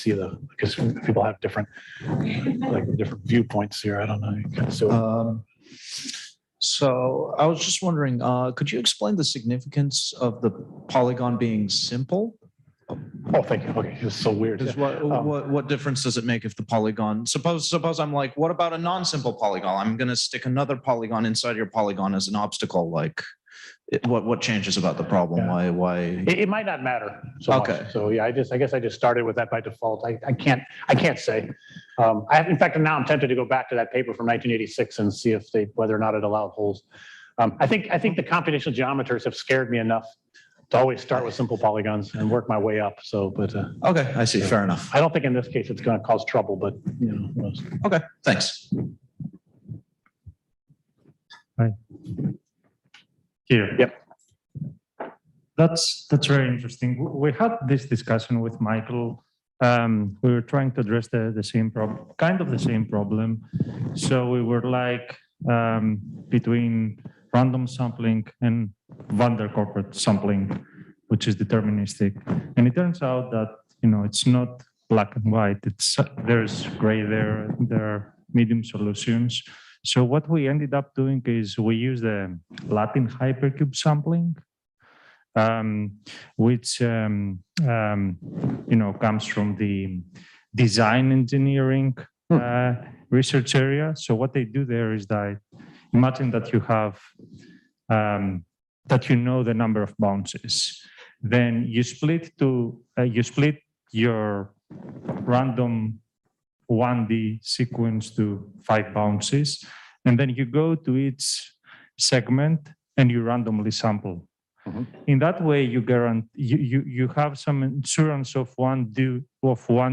see because people have different viewpoints here. I don't know. So I was just wondering, could you explain the significance of the polygon being simple? Oh, thank you. Okay, it's so weird. What difference does it make if the polygon? Suppose I'm like, what about a non-simple polygon? I'm going to stick another polygon inside your polygon as an obstacle. Like, what changes about the problem? Yeah. Why? It might not matter so much. So yeah, I guess I just started with that by default. I can't say. In fact, now I'm tempted to go back to that paper from 1986 and see whether or not it allowed holes. I think the computational geometers have scared me enough to always start with simple polygons and work my way up. So, but okay, I see. Fair enough. I don't think in this case it's going to cause trouble, but you know. Who knows? Okay, thanks. Hi. Here. Yep. That's very interesting. We had this discussion with Michael. We were trying to address the same problem, kind of the same problem. So we were like between random sampling and van der Corport sampling, which is deterministic. And it turns out that, you know, it's not black and white. There's gray there. There are medium solutions. So what we ended up doing is we use the Latin hypercube sampling, which you know, comes from the design engineering research area. So what they do there is that imagine that you have that you know the number of bounces, then you split your random 1D sequence to 5 bounces, and then you go to each segment and you randomly sample. Mm-hmm. In that way, you guarantee you have some assurance of 1D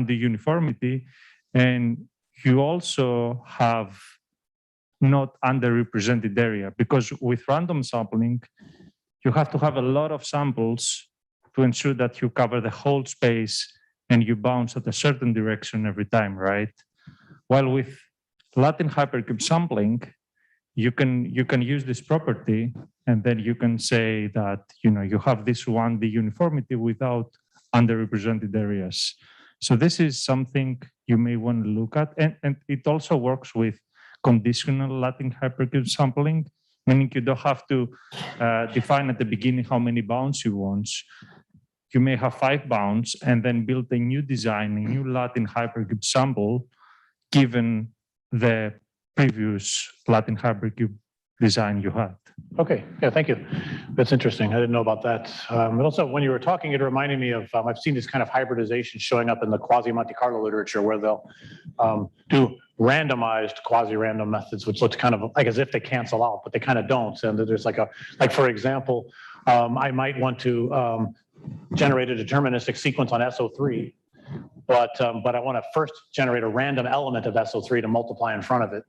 uniformity, and you also have not underrepresented area, because with random sampling, you have to have a lot of samples to ensure that you cover the whole space and you bounce at a certain direction every time, right? While with Latin hypercube sampling, you can use this property, and then you can say that, you know, you have this 1D uniformity without underrepresented areas. So this is something you may want to look at, and it also works with conditional Latin hypercube sampling, meaning you don't have to define at the beginning how many bounds you want. You may have 5 bounds and then build a new design, a new Latin hypercube sample, given the previous Latin hypercube design you had. Okay, yeah, thank you. That's interesting. I didn't know about that. But also, when you were talking, it reminded me of, I've seen this kind of hybridization showing up in the quasi-Monte Carlo literature, where they'll do randomized quasi-random methods, which looks kind of like as if they cancel out, but they kind of don't. And there's like for example, I might want to generate a deterministic sequence on SO3, but I want to first generate a random element of SO3 to multiply in front of it.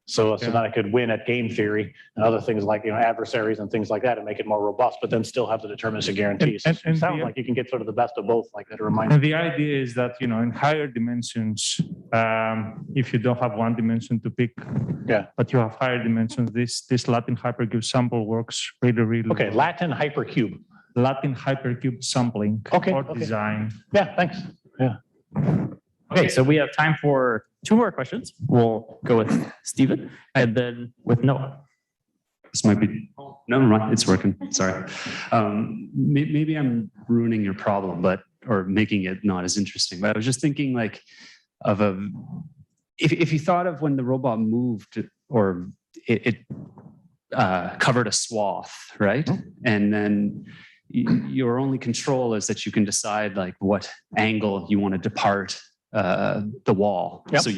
So that I could win at game theory and other things like, you know, adversaries and things like that, and make it more robust, but then still have the deterministic guarantees. And it sounds like you can get sort of the best of both, like that. Reminds me. And the idea is that, you know, in higher dimensions, if you don't have one dimension to pick, but you have higher dimensions, this Latin hypercube sample works really okay, well. Latin hypercube. Latin hypercube sampling or design. Yeah, thanks. Yeah. Okay, so we have time for 2 more questions. We'll go with Stephen and then with Noah. This might be, no, never mind, it's working, sorry. Maybe I'm ruining your problem, or making it not as interesting, but I was just thinking like of if you thought of when the robot moved, or it covered a swath, right? Oh. And then your only control is that you can decide like what angle you want to depart the wall. Yep. So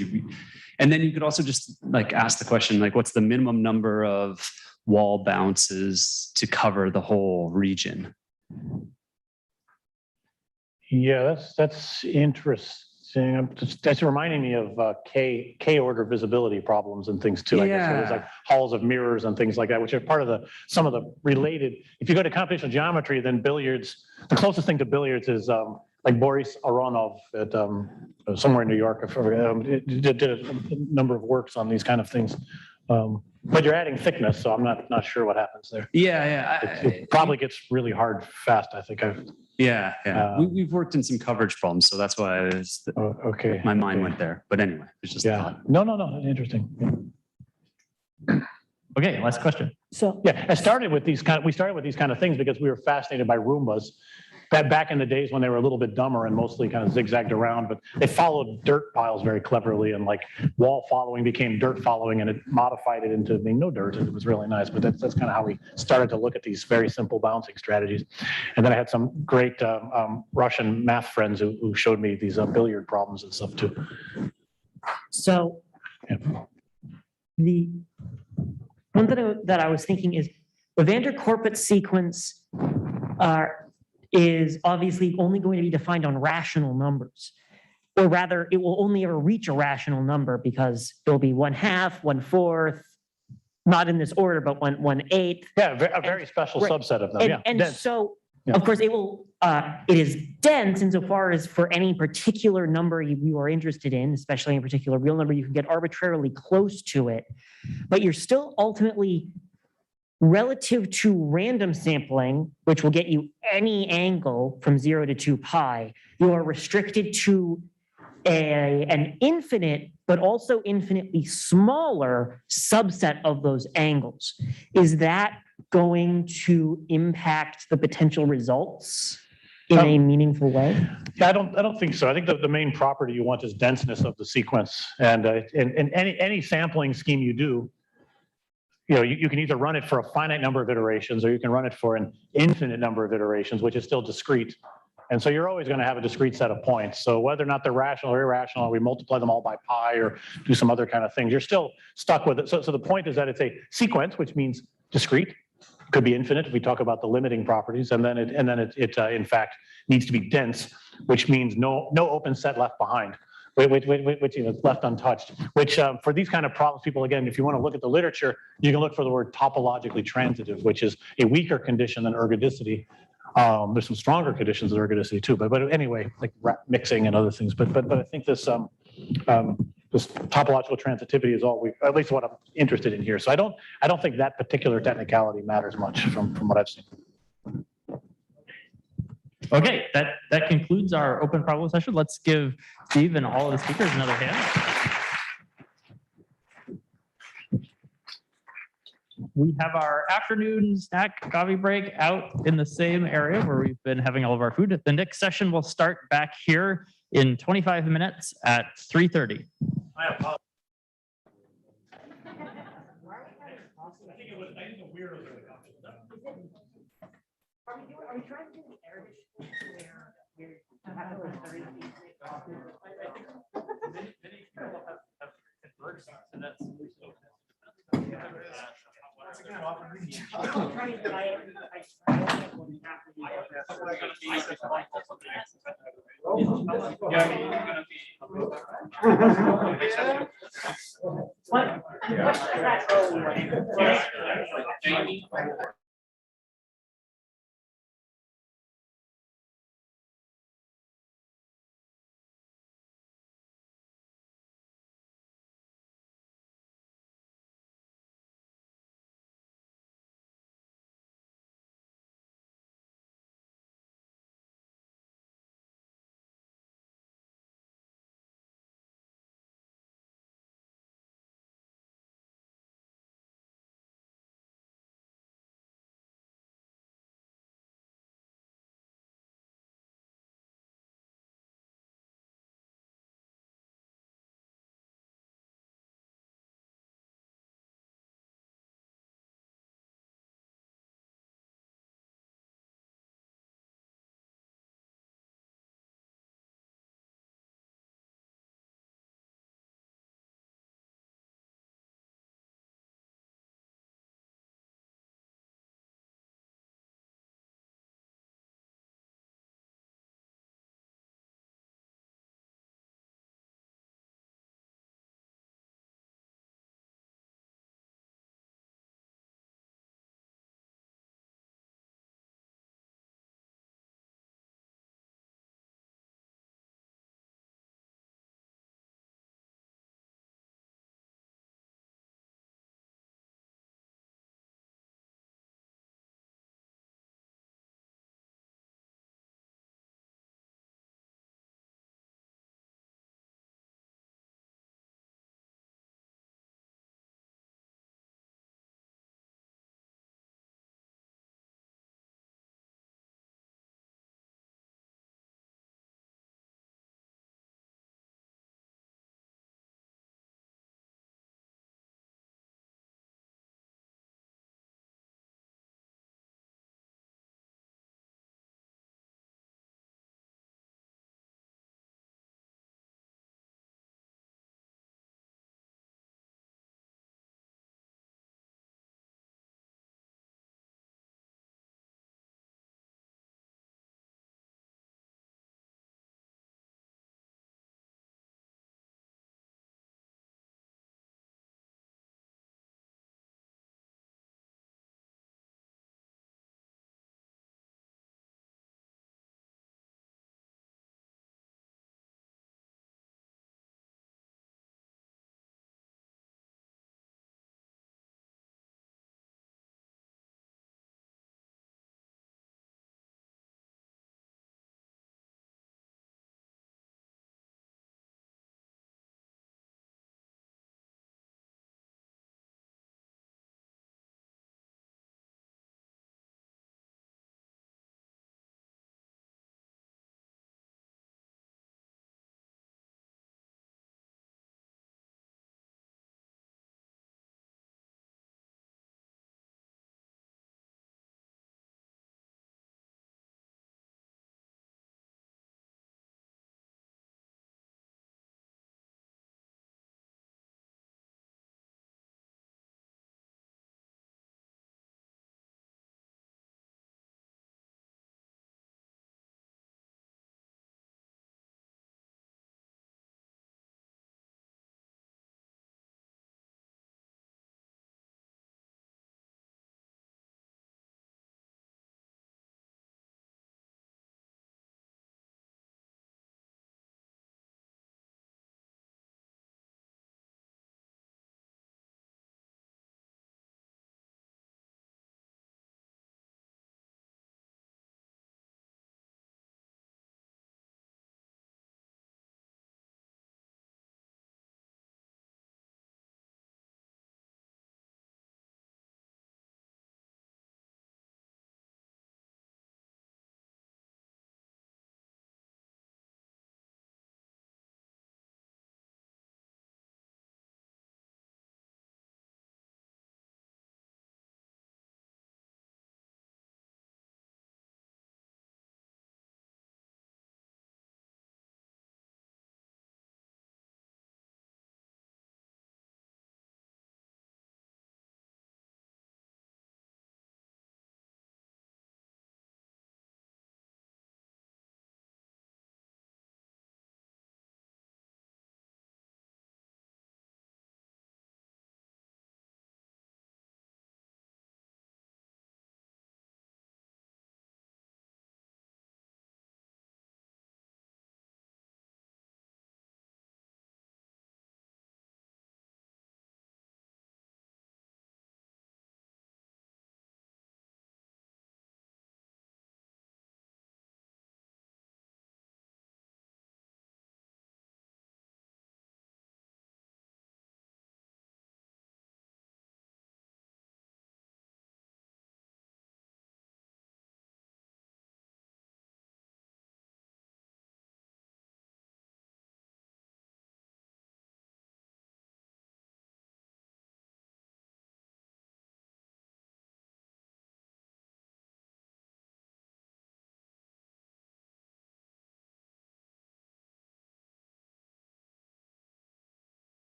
and then you could also just like ask the question, like, what's the minimum number of wall bounces to cover the whole region? Yeah, that's interesting. That's reminding me of K order visibility problems and things too. I guess there's like halls of mirrors and things like that, which are part of some of the related. If you go to computational geometry, then billiards, the closest thing to billiards is like Boris Aronov at somewhere in New York. Did a number of works on these kind of things. But you're adding thickness, so I'm not sure what happens there. Yeah. It probably gets really hard fast, I think. Yeah, yeah. We've Um, worked in some coverage problems, so that's why Okay. my mind okay. went there. But anyway, it's just a Yeah. thought. No. Interesting. Yeah. Okay, last question. So, Yeah, we started with these kind of things because we were fascinated by Roombas. Back in the days when they were a little bit dumber and mostly kind of zigzagged around, but they followed dirt piles very cleverly, and like wall following became dirt following, and it modified it into being no dirt, and it was really nice. But that's kind of how we started to look at these very simple bouncing strategies. And then I had some great Russian math friends who showed me these billiard problems and stuff too. so Yeah. the one that I was thinking is the van der Korput sequence is obviously only going to be defined on rational numbers. Or rather, it will only ever reach a rational number because there'll be 1/2, 1/4, not in this order, but 1/8. Yeah, a very special right. subset of them. And, Yeah. and Dense. so, Yeah. of course, it is dense insofar as for any particular number you are interested in, especially a particular real number, you can get arbitrarily close to it, but you're still ultimately relative to random sampling, which will get you any angle from 0 to 2 pi, you are restricted to an infinite, but also infinitely smaller subset of those angles. Is that going to impact the potential results in a meaningful way? Yeah, I don't think so. I think the main property you want is denseness of the sequence, and any sampling scheme you do, you can either run it for a finite number of iterations, or you can run it for an infinite number of iterations, which is still discrete. And so you're always going to have a discrete set of points. So whether or not they're rational or irrational, or we multiply them all by pi or do some other kind of thing, you're still stuck with it. So the point is that it's a sequence, which means discrete. It could be infinite if we talk about the limiting properties, and then it in fact needs to be dense, which means no open set left behind. Which left untouched, which for these kind of problems, people, again, if you want to look at the literature, you can look for the word topologically transitive, which is a weaker condition than ergodicity. There's some stronger conditions of ergodicity too, but anyway, like mixing and other things. But I think this topological transitivity is all at least what I'm interested in here. So I don't think that particular technicality matters much from what I've seen. Okay, that concludes our open problem session. Let's give Steve and all of the speakers another hand. We have our afternoon snack coffee break out in the same area where we've been having all of our food. The next session will start back here in 25 minutes at 3:30. I apologize. I think the weirdos are the Are we trying to do the Arabic where we're have to like 30 What?